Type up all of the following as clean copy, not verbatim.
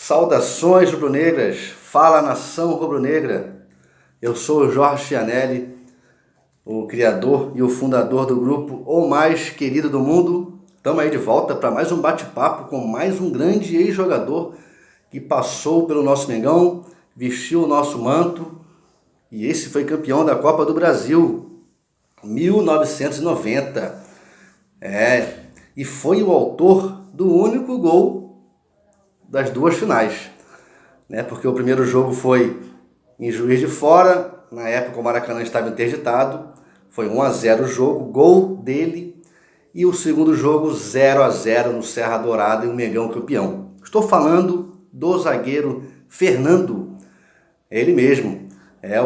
Saudações rubro-negras, fala nação rubro-negra. Eu sou o Jorge Chianelli, o criador e o fundador do grupo O Mais Querido do Mundo. Estamos aí de volta para mais um bate-papo com mais um grande ex-jogador que passou pelo nosso Mengão, vestiu o nosso manto e esse foi campeão da Copa do Brasil, 1990. E foi o autor do único gol das duas finais, né? Porque o primeiro jogo foi em Juiz de Fora, na época o Maracanã estava interditado, foi 1-0 o jogo, gol dele, e o segundo jogo 0-0 no Serra Dourada e o Mengão campeão. Estou falando do zagueiro Fernando, ele mesmo.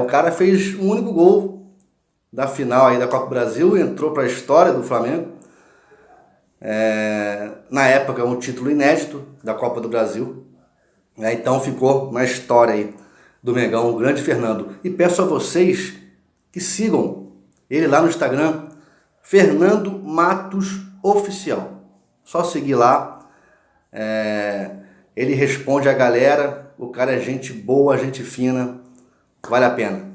O cara fez um único gol da final aí da Copa do Brasil, entrou para a história do Flamengo. Na época um título inédito da Copa do Brasil, então ficou na história aí do Mengão, o grande Fernando. E peço a vocês que sigam ele lá no Instagram, Fernando Matos Oficial. Só seguir lá, ele responde a galera, o cara é gente boa, gente fina, vale a pena.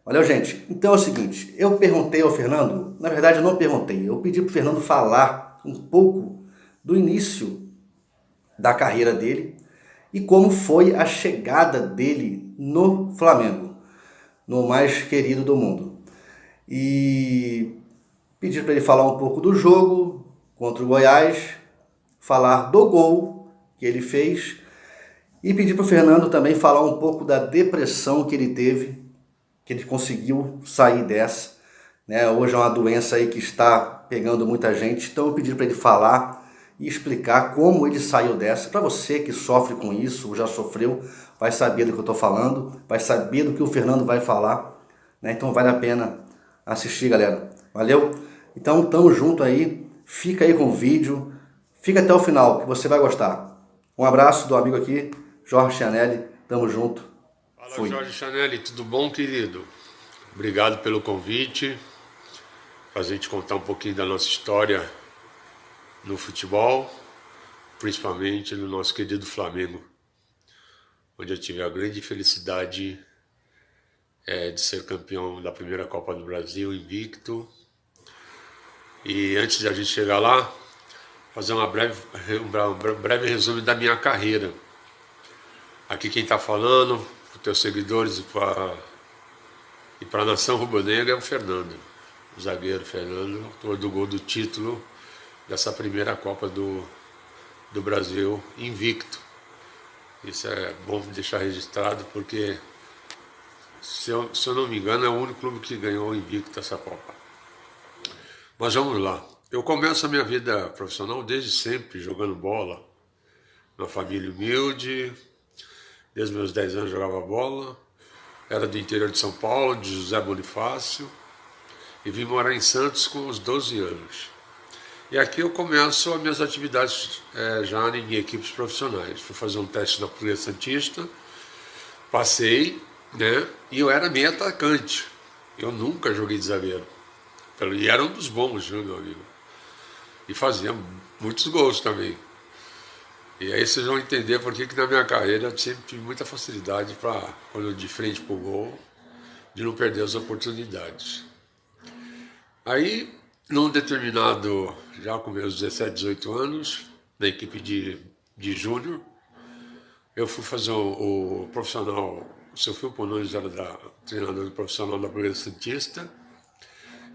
Valeu, gente. Então é o seguinte, eu perguntei ao Fernando, na verdade eu não perguntei, eu pedi para o Fernando falar um pouco do início da carreira dele e como foi a chegada dele no Flamengo, no mais querido do mundo. E pedi para ele falar um pouco do jogo contra o Goiás, falar do gol que ele fez e pedi para o Fernando também falar um pouco da depressão que ele teve, que ele conseguiu sair dessa, né? Hoje é uma doença aí que está pegando muita gente, então eu pedi para ele falar e explicar como ele saiu dessa. Para você que sofre com isso, ou já sofreu, vai saber do que eu estou falando, vai saber do que o Fernando vai falar, né? Então vale a pena assistir, galera. Valeu? Então tamo junto aí, fica aí com o vídeo, fica até o final que você vai gostar. Um abraço do amigo aqui, Jorge Chianelli, tamo junto. Fala, Fui. Jorge Chianelli, tudo bom, querido? Obrigado pelo convite, para a gente contar um pouquinho da nossa história no futebol, principalmente no nosso querido Flamengo, onde eu tive a grande felicidade de ser campeão da primeira Copa do Brasil, invicto. E antes de a gente chegar lá, fazer um breve resumo da minha carreira. Aqui quem está falando, para os teus seguidores e para a nação rubro-negra é o Fernando, o zagueiro Fernando, autor do gol do título dessa primeira Copa do Brasil invicto. Isso é bom deixar registrado porque, se eu não me engano, é o único clube que ganhou invicto essa Copa. Mas vamos lá. Eu começo a minha vida profissional desde sempre jogando bola, uma família humilde, desde meus 10 anos jogava bola. Era do interior de São Paulo, de José Bonifácio, e vim morar em Santos com uns 12 anos. E aqui eu começo as minhas atividades já em equipes profissionais. Fui fazer um teste na Polícia Santista, passei, né? E eu era meio atacante. Eu nunca joguei de zagueiro. E era um dos bons, viu, meu amigo? E fazia muitos gols também. E aí vocês vão entender por que na minha carreira eu sempre tive muita facilidade para, quando eu de frente para o gol, de não perder as oportunidades. Aí, num determinado, já com meus 17, 18 anos, na equipe de júnior, eu fui fazer o profissional, o seu Filpo Nunes era treinador profissional da Polícia Santista,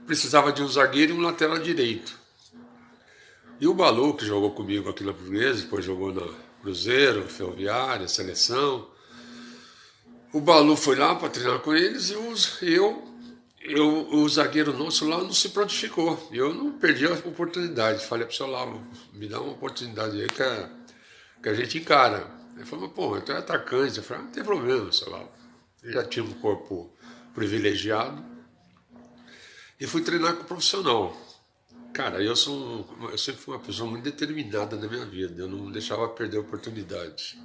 precisava de um zagueiro e um lateral direito. E o Balu, que jogou comigo aqui na Portuguesa, depois jogou na Cruzeiro, Ferroviária, Seleção. O Balu foi lá para treinar com eles e o zagueiro nosso lá não se prontificou. Eu não perdi a oportunidade. Falei para o seu Lavo, me dá uma oportunidade aí que a gente encara. Ele falou, pô, eu é atacante. Eu falei, não tem problema, seu Lavo. Eu já tinha um corpo privilegiado e fui treinar com o profissional. Cara, eu sempre fui uma pessoa muito determinada na minha vida, eu não deixava perder oportunidades.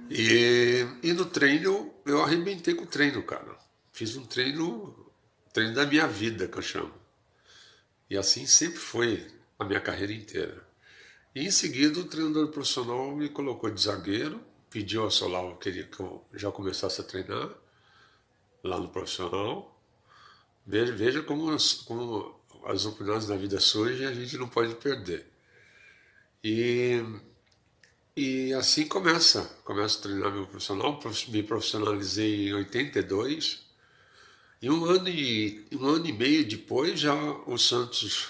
E no treino, eu arrebentei com o treino, cara. Fiz um treino da minha vida, que eu chamo. E assim sempre foi a minha carreira inteira. E em seguida o treinador profissional me colocou de zagueiro, pediu ao Solal que eu já começasse a treinar lá no profissional. Veja como as oportunidades da vida surgem e a gente não pode perder. E, e assim começo a treinar meu profissional, me profissionalizei em 82, e um ano e meio depois já o Santos,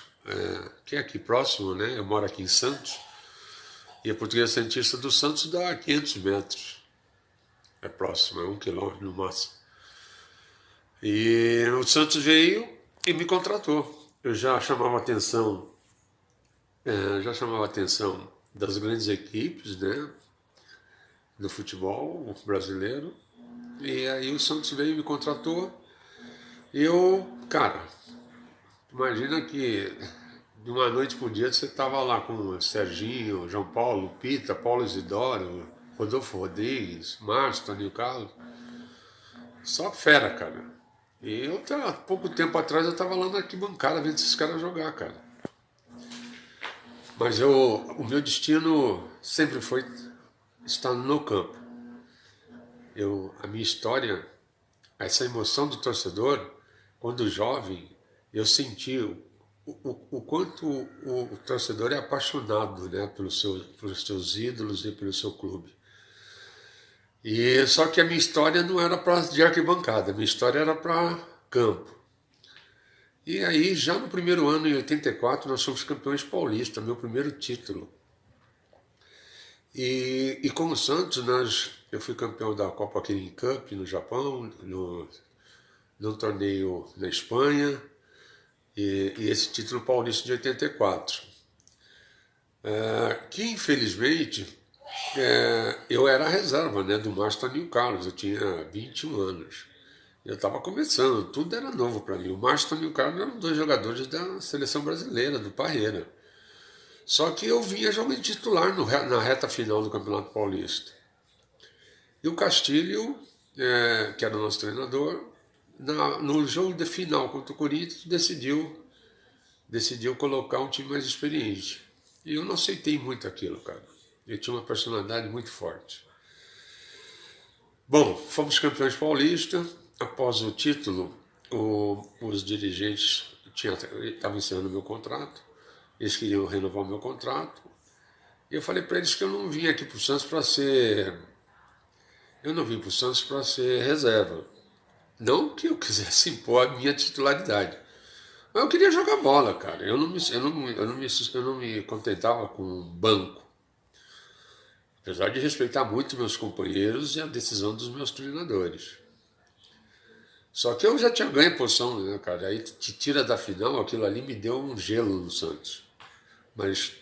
que é aqui próximo, né? Eu moro aqui em Santos, e a Portuguesa Santista do Santos dá 500 metros, é próximo, é 1 quilômetro no máximo. E o Santos veio e me contratou. Eu já chamava atenção das grandes equipes, né, do futebol brasileiro. E aí o Santos veio e me contratou. E cara, imagina que de uma noite para um dia você estava lá com o Serginho, João Paulo, Pita, Paulo Isidoro, Rodolfo Rodrigues, Márcio, Toninho Carlos. Só fera, cara. E há pouco tempo atrás eu estava lá na arquibancada vendo esses caras jogar, cara. Mas o meu destino sempre foi estar no campo. A minha história, essa emoção do torcedor, quando jovem, eu senti o quanto o torcedor é apaixonado, né, pelos seus ídolos e pelo seu clube. E só que a minha história não era de arquibancada, a minha história era para campo. E aí, já no primeiro ano, em 84, nós fomos campeões paulistas, meu primeiro título. E com o Santos, eu fui campeão da Copa Kirin Cup no Japão, no torneio na Espanha, e esse título paulista de 84. Que, infelizmente, eu era a reserva, né, do Márcio Toninho Carlos, eu tinha 21 anos. Eu estava começando, tudo era novo para mim. O Márcio e o Carlos eram dois jogadores da seleção brasileira, do Parreira. Só que eu vinha jogando titular na reta final do Campeonato Paulista. E o Castilho, que era o nosso treinador, no jogo de final contra o Corinthians, decidiu colocar um time mais experiente. E eu não aceitei muito aquilo, cara. Eu tinha uma personalidade muito forte. Bom, fomos campeões paulistas. Após o título, os dirigentes estavam encerrando o meu contrato, eles queriam renovar o meu contrato, e eu falei para eles que eu não vim aqui para o Santos para ser. Eu não vim para o Santos para ser reserva. Não que eu quisesse impor a minha titularidade. Mas eu queria jogar bola, cara. Eu não me contentava com um banco. Apesar de respeitar muito meus companheiros e a decisão dos meus treinadores. Só que eu já tinha ganho a posição, né, cara? Aí te tira da final, aquilo ali me deu um gelo no Santos. Mas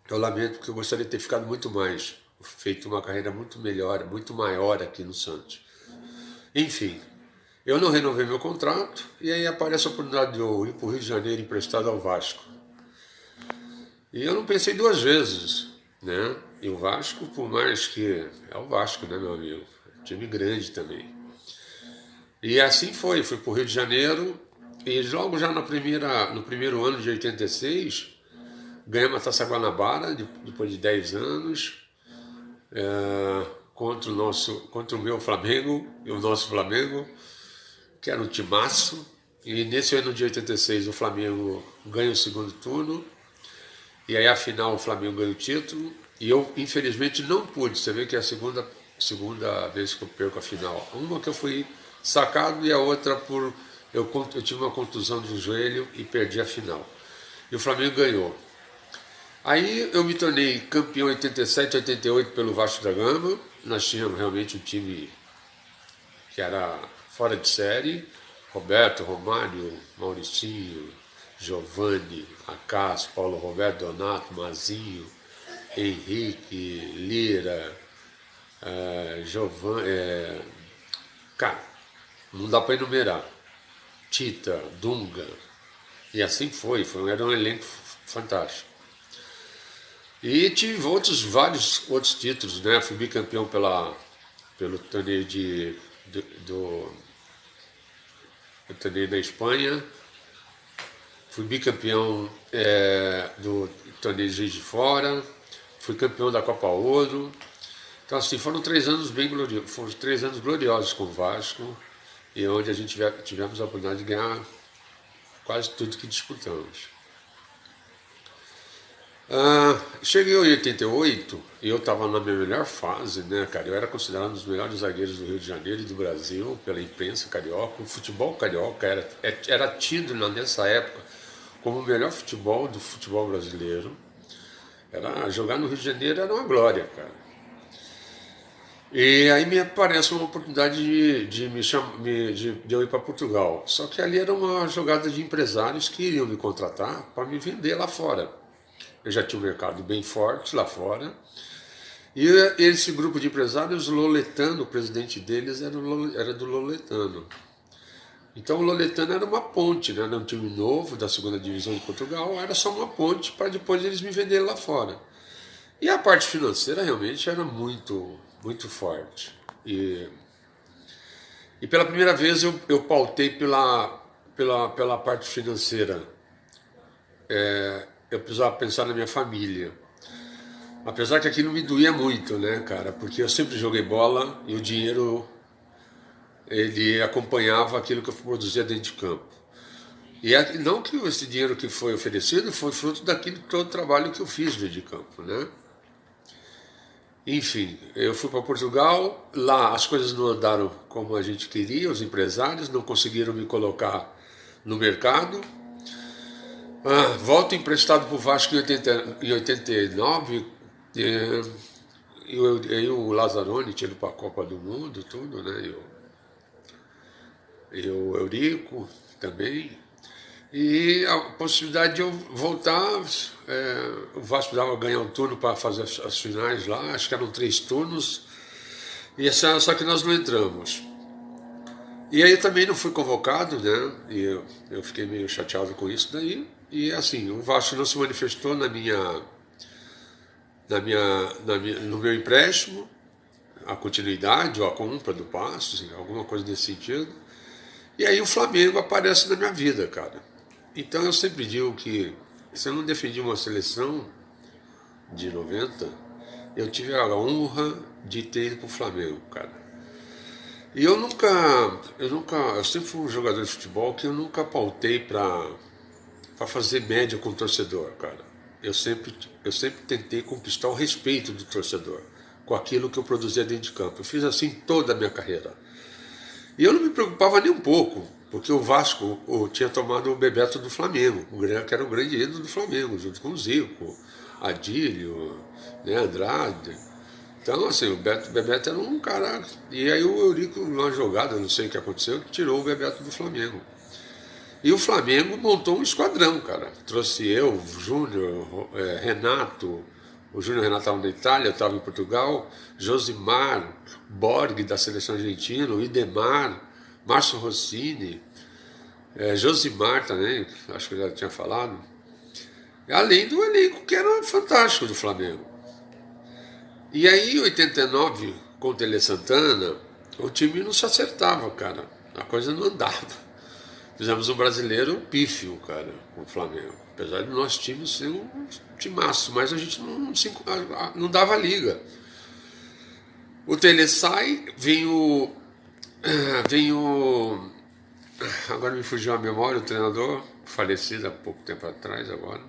eu lamento porque eu gostaria de ter ficado muito mais, feito uma carreira muito melhor, muito maior aqui no Santos. Enfim, eu não renovei meu contrato e aí aparece a oportunidade de eu ir para o Rio de Janeiro emprestado ao Vasco. E eu não pensei duas vezes, né? E o Vasco, por mais que... É o Vasco, né, meu amigo? Time grande também. E assim fui para o Rio de Janeiro, e logo já no primeiro ano de 86, ganhamos a Taça Guanabara, depois de 10 anos, contra o meu Flamengo e o nosso Flamengo, que era um timaço. E nesse ano de 86 o Flamengo ganha o segundo turno, e aí afinal o Flamengo ganha o título, e eu infelizmente não pude, você vê que é a segunda vez que eu perco a final. Uma que eu fui sacado e a outra eu tive uma contusão do joelho e perdi a final. E o Flamengo ganhou. Aí eu me tornei campeão em 87, 88 pelo Vasco da Gama. Nós tínhamos realmente um time que era fora de série. Roberto, Romário, Mauricinho, Giovanni, Acácio, Paulo Roberto, Donato, Mazinho, Henrique, Lira, Giovanni... cara, não dá para enumerar. Tita, Dunga. E assim era um elenco fantástico. E tive vários outros títulos, né? Fui bicampeão pelo torneio do torneio da Espanha. Fui bicampeão do torneio de Juiz de Fora. fui campeão da Copa Ouro. Então, assim, foram 3 anos bem gloriosos, foram 3 anos gloriosos com o Vasco, e onde a gente tivemos a oportunidade de ganhar quase tudo que disputamos. Cheguei em 88 e eu estava na minha melhor fase, né, cara? Eu era considerado um dos melhores zagueiros do Rio de Janeiro e do Brasil pela imprensa carioca. O futebol carioca era tido nessa época como o melhor futebol do futebol brasileiro. Jogar no Rio de Janeiro era uma glória, cara. E aí me aparece uma oportunidade de eu ir para Portugal. Só que ali era uma jogada de empresários que iriam me contratar para me vender lá fora. Eu já tinha um mercado bem forte lá fora. E esse grupo de empresários, o Loletano, o presidente deles era do Loletano. Então o Loletano era uma ponte, né? Era um time novo da segunda divisão de Portugal, era só uma ponte para depois eles me venderem lá fora. E a parte financeira realmente era muito, muito forte. E pela primeira vez eu pautei pela parte financeira. Eu precisava pensar na minha família. Apesar que aquilo me doía muito, né, cara? Porque eu sempre joguei bola e o dinheiro, ele acompanhava aquilo que eu produzia dentro de campo. E não que esse dinheiro que foi oferecido foi fruto daquele todo o trabalho que eu fiz dentro de campo, né? Enfim, eu fui para Portugal, lá as coisas não andaram como a gente queria, os empresários não conseguiram me colocar no mercado. Volto emprestado para o Vasco em 89, e o Lazzaroni tinha ido para a Copa do Mundo, tudo, né? E o Eurico também. E a possibilidade de eu voltar, o Vasco precisava ganhar um turno para fazer as finais lá, acho que eram 3 turnos, só que nós não entramos. E aí eu também não fui convocado, né? E eu fiquei meio chateado com isso daí. E assim, o Vasco não se manifestou no meu empréstimo, a continuidade ou a compra do passe, alguma coisa nesse sentido. E aí o Flamengo aparece na minha vida, cara. Então eu sempre digo que se eu não defendi uma seleção de 90, eu tive a honra de ter ido pro Flamengo, cara. E eu sempre fui um jogador de futebol que eu nunca pautei para fazer média com o torcedor, cara. Eu sempre tentei conquistar o respeito do torcedor com aquilo que eu produzia dentro de campo. Eu fiz assim toda a minha carreira. E eu não me preocupava nem um pouco, porque o Vasco tinha tomado o Bebeto do Flamengo, que era o grande ídolo do Flamengo, junto com o Zico, Adílio, né, Andrade. Então, assim, o Bebeto era um cara. E aí o Eurico, numa jogada, não sei o que aconteceu, que tirou o Bebeto do Flamengo. E o Flamengo montou um esquadrão, cara. Trouxe eu, Júnior, Renato. O Júnior Renato estava na Itália, eu estava em Portugal. Josimar, Borg, da seleção argentina, o Idemar, Márcio Rossini, Josimar também, acho que eu já tinha falado. Além do elenco que era fantástico do Flamengo. E aí, em 89, com o Tele Santana, o time não se acertava, cara. A coisa não andava. Fizemos um brasileiro pífio, cara, com o Flamengo. Apesar de nosso time ser um timaço, mas a gente não dava liga. O Tele sai, vem o. Agora me fugiu a memória, o treinador, falecido há pouco tempo atrás agora,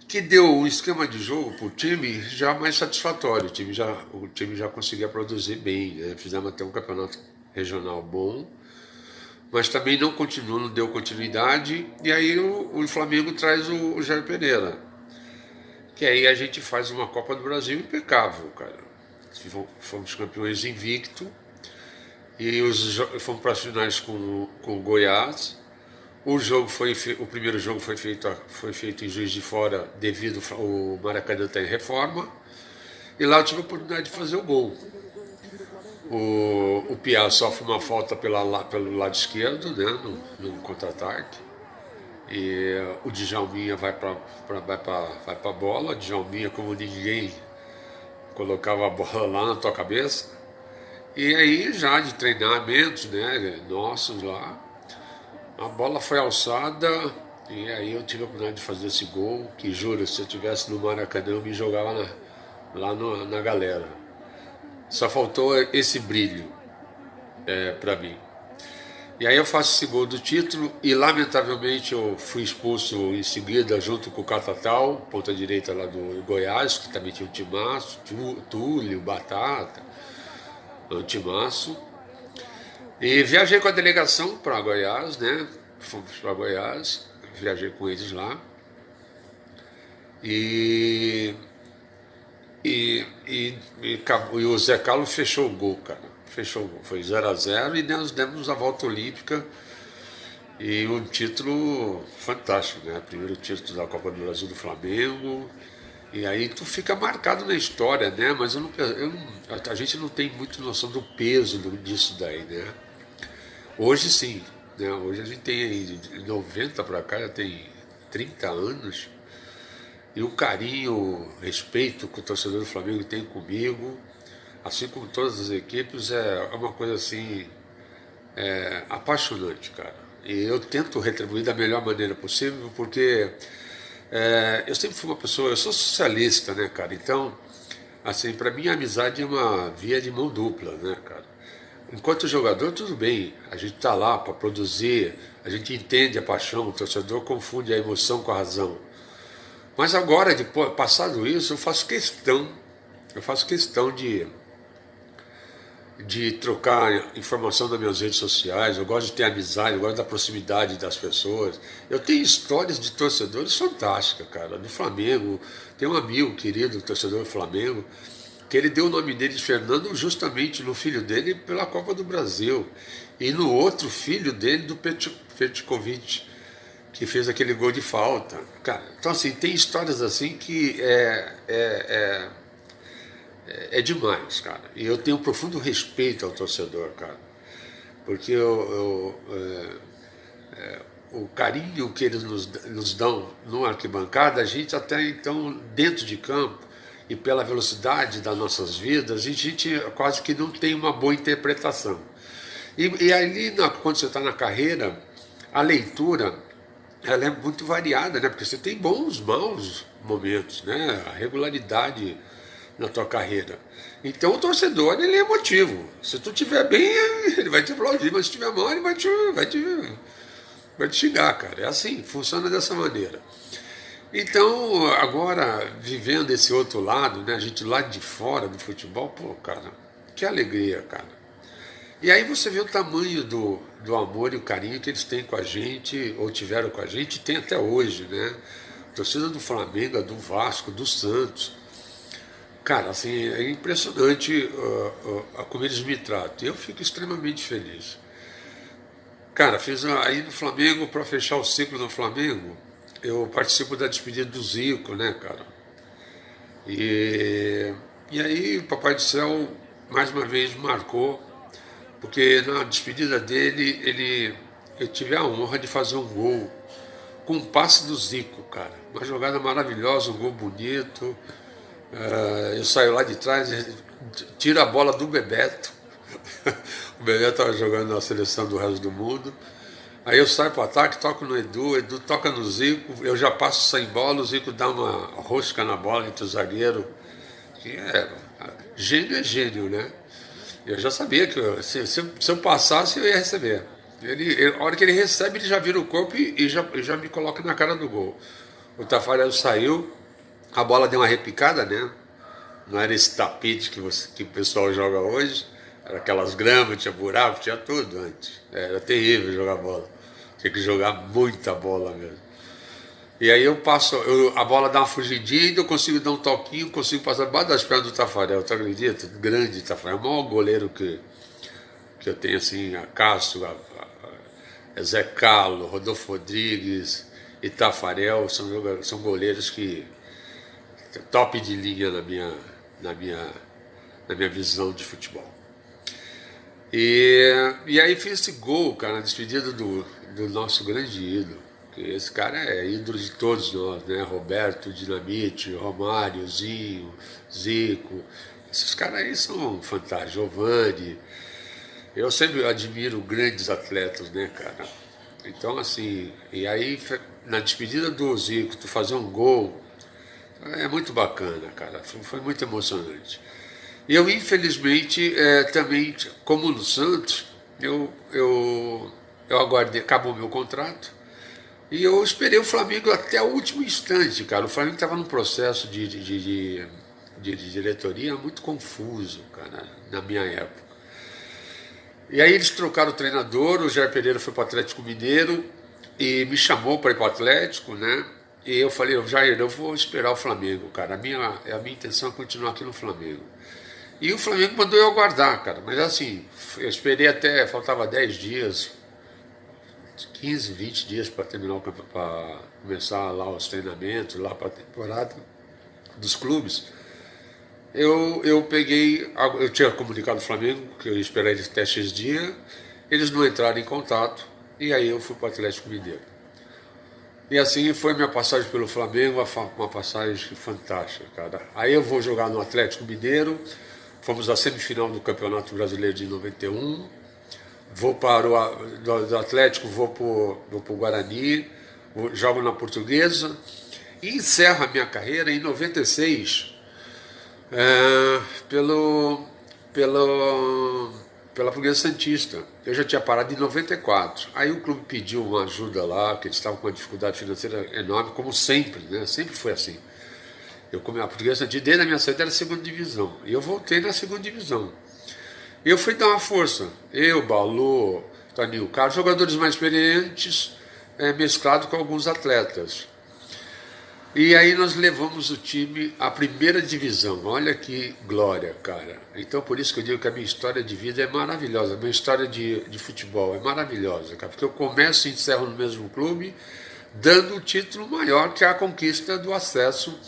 que deu um esquema de jogo para o time já mais satisfatório. O time já conseguia produzir bem, né? Fizemos até um campeonato regional bom, mas também não deu continuidade. E aí o Flamengo traz o Jair Pereira, que aí a gente faz uma Copa do Brasil impecável, cara. Fomos campeões invicto e fomos para as finais com o Goiás. O primeiro jogo foi feito em Juiz de Fora devido ao Maracanã estar em reforma. E lá eu tive a oportunidade de fazer o gol. O Piá sofre uma falta pelo lado esquerdo, né, no contra-ataque. E o Djalminha vai para a bola. O Djalminha, como ninguém, colocava a bola lá na tua cabeça. E aí já de treinamentos, né, nossos lá, a bola foi alçada E aí eu tive a oportunidade de fazer esse gol, que juro, se eu estivesse no Maracanã eu me jogava na galera. Só faltou esse brilho para mim. E aí eu faço esse gol do título e lamentavelmente eu fui expulso em seguida junto com o Catatal, ponta direita lá do Goiás, que também tinha um timaço, Túlio, Batata, um timaço. E viajei com a delegação para Goiás, né? Fomos para Goiás, viajei com eles lá. E e o Zé Carlos fechou o gol, cara. Fechou o gol. Foi 0-0 e nós demos a volta olímpica e um título fantástico, né? Primeiro título da Copa do Brasil do Flamengo. E aí tu fica marcado na história, né? Mas a gente não tem muito noção do peso disso daí, né? Hoje sim, né? Hoje a gente tem aí de 90 para cá, já tem 30 anos. E o carinho, o respeito que o torcedor do Flamengo tem comigo, assim como todas as equipes, é uma coisa assim, apaixonante, cara. E eu tento retribuir da melhor maneira possível, porque eu sempre fui uma pessoa, eu sou socialista, né, cara? Então, assim, para mim a amizade é uma via de mão dupla, né, cara? Enquanto jogador, tudo bem, a gente tá lá para produzir, a gente entende a paixão, o torcedor confunde a emoção com a razão. Mas agora, depois, passado isso, eu faço questão de trocar informação nas minhas redes sociais, eu gosto de ter amizade, eu gosto da proximidade das pessoas. Eu tenho histórias de torcedores fantásticas, cara, do Flamengo. Tem um amigo querido, torcedor do Flamengo, que ele deu o nome dele de Fernando justamente no filho dele pela Copa do Brasil. E no outro filho dele, do Petkovic, que fez aquele gol de falta. Cara, então assim, tem histórias assim que é demais, cara. E eu tenho um profundo respeito ao torcedor, cara. Porque o carinho que eles nos dão no arquibancada, a gente até então, dentro de campo, e pela velocidade das nossas vidas, a gente quase que não tem uma boa interpretação. E ali, quando você está na carreira, a leitura ela é muito variada, né? Porque você tem bons, maus momentos, né? A regularidade na tua carreira. Então o torcedor ele é emotivo. Se tu estiver bem, ele vai te aplaudir, mas se estiver mal, ele vai te xingar, cara. É assim, funciona dessa maneira. Então, agora, vivendo esse outro lado, né? A gente lá de fora do futebol, pô, cara, que alegria, cara. E aí você vê o tamanho do amor e o carinho que eles têm com a gente, ou tiveram com a gente, e tem até hoje, né? A torcida do Flamengo, do Vasco, do Santos. Cara, assim, é impressionante como eles me tratam. Eu fico extremamente feliz. Cara, fiz aí no Flamengo, para fechar o ciclo no Flamengo, eu participo da despedida do Zico, né, cara? E aí o Papai do Céu, mais uma vez, marcou, porque na despedida dele, eu tive a honra de fazer um gol com um passe do Zico, cara. Uma jogada maravilhosa, um gol bonito. Eu saio lá de trás, tiro a bola do Bebeto. O Bebeto estava jogando na seleção do resto do mundo. Aí eu saio para o ataque, toco no Edu toca no Zico, eu já passo sem bola, o Zico dá uma rosca na bola entre o zagueiro. Gênio é gênio, né? Eu já sabia que se eu passasse, eu ia receber. A hora que ele recebe, ele já vira o corpo e já me coloca na cara do gol. O Tafarel saiu, a bola deu uma repicada, né? Não era esse tapete que o pessoal joga hoje. Era aquelas gramas, tinha buraco, tinha tudo antes. Era terrível jogar bola. Tinha que jogar muita bola mesmo. E aí a bola dá uma fugidinha, eu consigo dar um toquinho, consigo passar debaixo das pernas do Tafarel, tu acredita? Grande Tafarel, é o maior goleiro que eu tenho, assim, a Cássio, Zé Carlos, Rodolfo Rodrigues e Tafarel, são goleiros que top de linha na minha visão de futebol. E aí fiz esse gol, cara, na despedida do nosso grande ídolo. Esse cara é ídolo de todos nós, né? Roberto, Dinamite, Romário, Zinho, Zico. Esses caras aí são fantásticos. Giovani. Eu sempre admiro grandes atletas, né, cara? Então, assim, e aí na despedida do Zico, tu fazer um gol, é muito bacana, cara. Foi muito emocionante. E eu, infelizmente, também, como no Santos, eu aguardei, acabou o meu contrato, e eu esperei o Flamengo até o último instante, cara. O Flamengo estava num processo de diretoria muito confuso, cara, na minha época. E aí eles trocaram o treinador, o Jair Pereira foi para o Atlético Mineiro e me chamou para ir para o Atlético, né? E eu falei, Jair, eu vou esperar o Flamengo, cara. A minha intenção é continuar aqui no Flamengo. E o Flamengo mandou eu aguardar, cara. Mas assim, eu esperei até, faltava 10 dias, 15, 20 dias para terminar para começar lá os treinamentos, lá para a temporada dos clubes. Eu peguei, eu tinha comunicado ao Flamengo que eu ia esperar eles até X dia, eles não entraram em contato, e aí eu fui para o Atlético Mineiro. E assim foi minha passagem pelo Flamengo, uma passagem fantástica, cara. Aí eu vou jogar no Atlético Mineiro, fomos à semifinal do Campeonato Brasileiro de 91, vou para do Atlético, vou para o Guarani, jogo na Portuguesa, e encerro a minha carreira em 96, pela Portuguesa Santista. Eu já tinha parado em 94. Aí o clube pediu uma ajuda lá, porque eles estavam com uma dificuldade financeira enorme, como sempre, né? Sempre foi assim. A Portuguesa Santista, desde a minha saída, era a segunda divisão. E eu voltei na segunda divisão. E eu fui dar uma força. Eu, Balu, Toninho Carlos, jogadores mais experientes, mesclado com alguns atletas. E aí nós levamos o time à primeira divisão. Olha que glória, cara. Então por isso que eu digo que a minha história de vida é maravilhosa. A minha história de futebol é maravilhosa, cara. Porque eu começo e encerro no mesmo clube, dando o título maior que é a conquista do acesso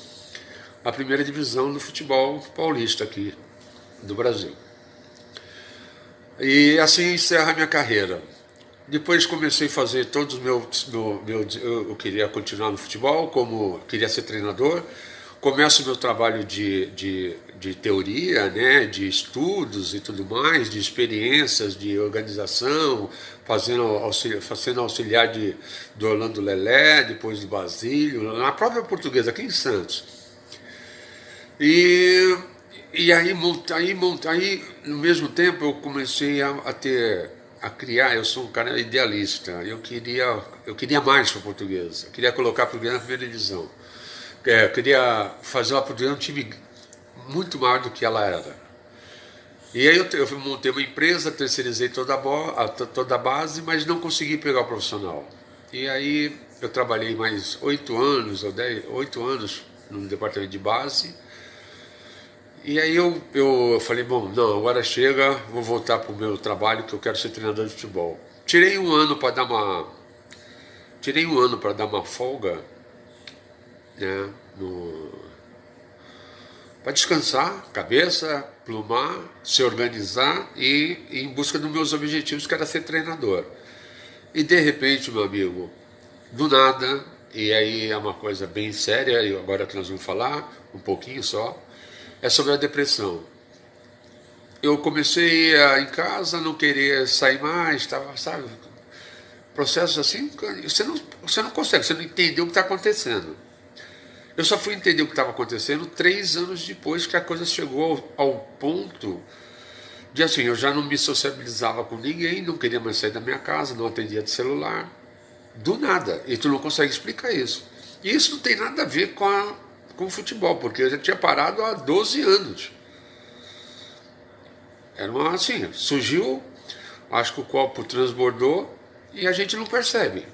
à primeira divisão do futebol paulista aqui do Brasil. E assim encerra a minha carreira. Depois comecei a fazer todos os meus... Eu queria continuar no futebol, como queria ser treinador. Começo o meu trabalho de teoria, né, de estudos e tudo mais, de experiências, de organização, fazendo auxiliar do Orlando Lelé, depois do Basílio, na própria Portuguesa, aqui em Santos. E aí, no mesmo tempo, eu comecei a criar. Eu sou um cara idealista. Eu queria mais para a Portuguesa. Eu queria colocar a Portuguesa na primeira divisão. Eu queria fazer a Portuguesa um time muito maior do que ela era. E aí eu montei uma empresa, terceirizei toda a base, mas não consegui pegar o profissional. E aí eu trabalhei mais 8 anos no departamento de base. E aí eu falei, bom, não, agora chega, vou voltar para o meu trabalho, que eu quero ser treinador de futebol. Tirei um ano para dar uma folga, né, para descansar, cabeça, plumar, se organizar e ir em busca dos meus objetivos, que era ser treinador. E de repente, meu amigo, do nada, e aí é uma coisa bem séria, e agora que nós vamos falar, um pouquinho só, é sobre a depressão. Eu comecei em casa, não querer sair mais, estava, sabe, processos assim, você não consegue, você não entendeu o que está acontecendo. Eu só fui entender o que estava acontecendo 3 anos depois que a coisa chegou ao ponto de, assim, eu já não me sociabilizava com ninguém, não queria mais sair da minha casa, não atendia de celular, do nada, e tu não consegue explicar isso. E isso não tem nada a ver com o futebol, porque eu já tinha parado há 12 anos. Era assim, surgiu, acho que o copo transbordou e a gente não percebe.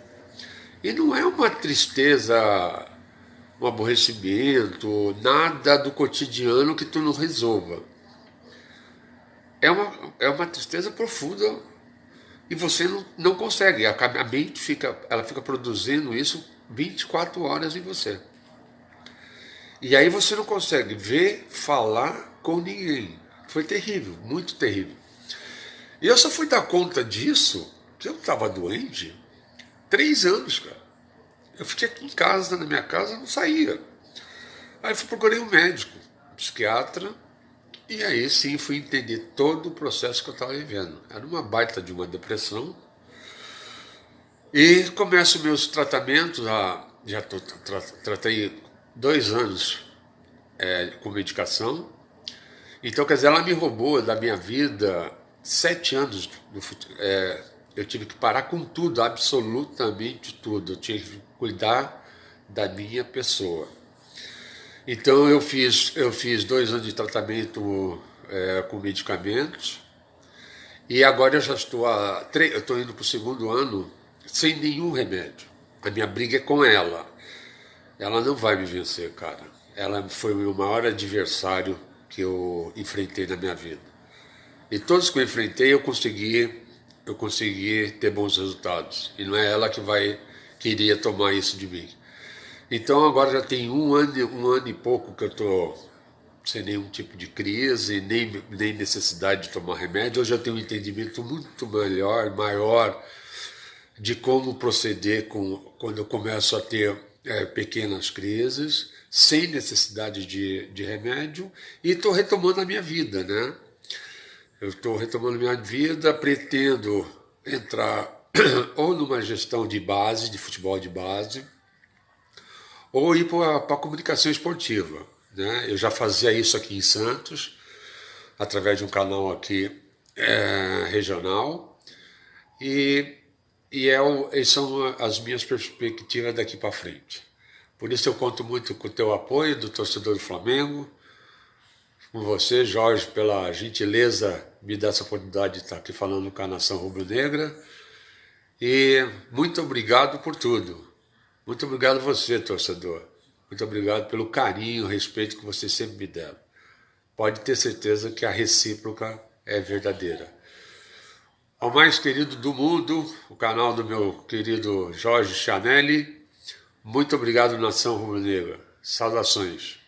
E não é uma tristeza, um aborrecimento, nada do cotidiano que tu não resolva. É uma tristeza profunda e você não consegue. A mente fica produzindo isso 24 horas em você. E aí você não consegue ver, falar com ninguém. Foi terrível, muito terrível. E eu só fui dar conta disso, que eu estava doente, 3 anos, cara. Eu fiquei aqui em casa, na minha casa, não saía. Aí procurei um médico, um psiquiatra, e aí sim fui entender todo o processo que eu estava vivendo. Era uma baita de uma depressão. E começo meus tratamentos, tratei 2 anos com medicação. Então, quer dizer, ela me roubou da minha vida 7 anos. Eu tive que parar com tudo, absolutamente tudo. Eu tinha que cuidar da minha pessoa. Então, eu fiz 2 anos de tratamento com medicamentos. E agora eu já estou indo para o 2º ano sem nenhum remédio. A minha briga é com ela. Ela não vai me vencer, cara. Ela foi o meu maior adversário que eu enfrentei na minha vida. E todos que eu enfrentei, eu consegui ter bons resultados. E não é ela que queria tomar isso de mim. Então agora já tem um ano e pouco que eu estou sem nenhum tipo de crise, nem necessidade de tomar remédio. Hoje eu tenho um entendimento muito maior de como proceder quando eu começo a ter pequenas crises, sem necessidade de remédio, e estou retomando a minha vida, né? Eu estou retomando a minha vida, pretendo entrar ou numa gestão de base, de futebol de base, ou ir para a comunicação esportiva, né? Eu já fazia isso aqui em Santos, através de um canal aqui regional, e são as minhas perspectivas daqui para frente. Por isso eu conto muito com o teu apoio, do torcedor do Flamengo, com você, Jorge, pela gentileza de me dar essa oportunidade de estar aqui falando com a Nação Rubro-Negra. E muito obrigado por tudo. Muito obrigado a você, torcedor. Muito obrigado pelo carinho, respeito que você sempre me deram. Pode ter certeza que a recíproca é verdadeira. Ao mais querido do mundo, o canal do meu querido Jorge Chanelli, muito obrigado, Nação Rubro-Negra. Saudações.